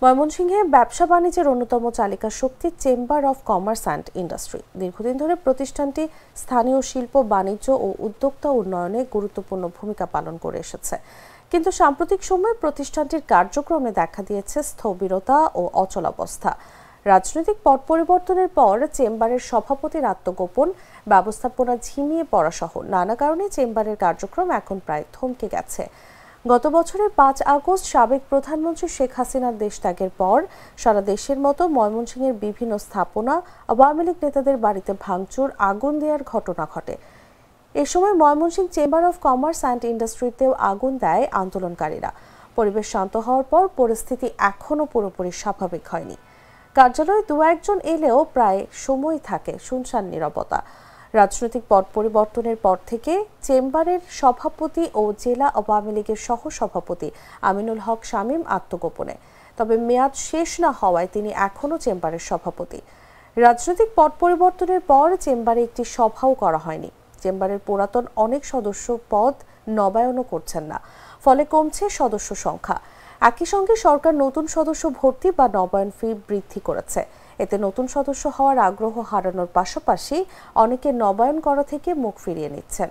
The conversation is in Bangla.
ময়মনসিংহে ব্যবসা বাণিজ্যের অন্যতম চালিকা শক্তি chamber of commerce and industry. দীর্ঘদিন ধরে প্রতিষ্ঠানটি স্থানীয় শিল্প, বাণিজ্য ও উদ্যোক্তা উন্নয়নে গুরুত্বপূর্ণ ভূমিকা পালন করে এসেছে। কিন্তু সাম্প্রতিক সময়ে প্রতিষ্ঠানটির কার্যক্রমে দেখা দিয়েছে স্থবিরতা ও অচলাবস্থা। রাজনৈতিক পট পরিবর্তনের পর চেম্বারের সভাপতির আত্মগোপন, ব্যবস্থাপনা ঝিমিয়ে পড়া সহ নানা কারণে চেম্বারের কার্যক্রম এখন প্রায় থমকে গেছে। গত বছরের ৫ আগস্ট সাবেক প্রধানমন্ত্রী শেখ হাসিনার দেশত্যাগের পর সারা দেশের মতো ময়মনসিংহের বিভিন্ন স্থাপনা আওয়ামী লীগ নেতাদের বাড়িতে ভাঙচুর, আগুন দেওয়ার ঘটনা ঘটে। এ সময় Mymensingh chamber of commerce and ইন্ডাস্ট্রিতেও আগুন দেয় আন্দোলনকারীরা। পরিবেশ শান্ত হওয়ার পর পরিস্থিতি এখনও পুরোপুরি স্বাভাবিক হয়নি। কার্যালয়ে দু একজন এলেও প্রায় সময় থাকে শুনশান নীরবতা। রাজনৈতিক পট পরিবর্তনের পর থেকে চেম্বারের সভাপতি ও জেলা আওয়ামী লীগের সহসভাপতি আমিনুল হক শামীম আত্মগোপনে। তবে মেয়াদ শেষ না হওয়ায় তিনি এখনও চেম্বারের সভাপতি। রাজনৈতিক পট পরিবর্তনের পর চেম্বারে একটি সভাও করা হয়নি। চেম্বারের পুরাতন অনেক সদস্য পদ নবায়নও করছেন না, ফলে কমছে সদস্য সংখ্যা। একই সঙ্গে সরকার নতুন সদস্য ভর্তি বা নবায়ন ফি বৃদ্ধি করেছে। এতে নতুন সদস্য হওয়ার আগ্রহ হারানোর পাশাপাশি অনেকে নবায়ন করা থেকে মুখ ফিরিয়ে নিচ্ছেন।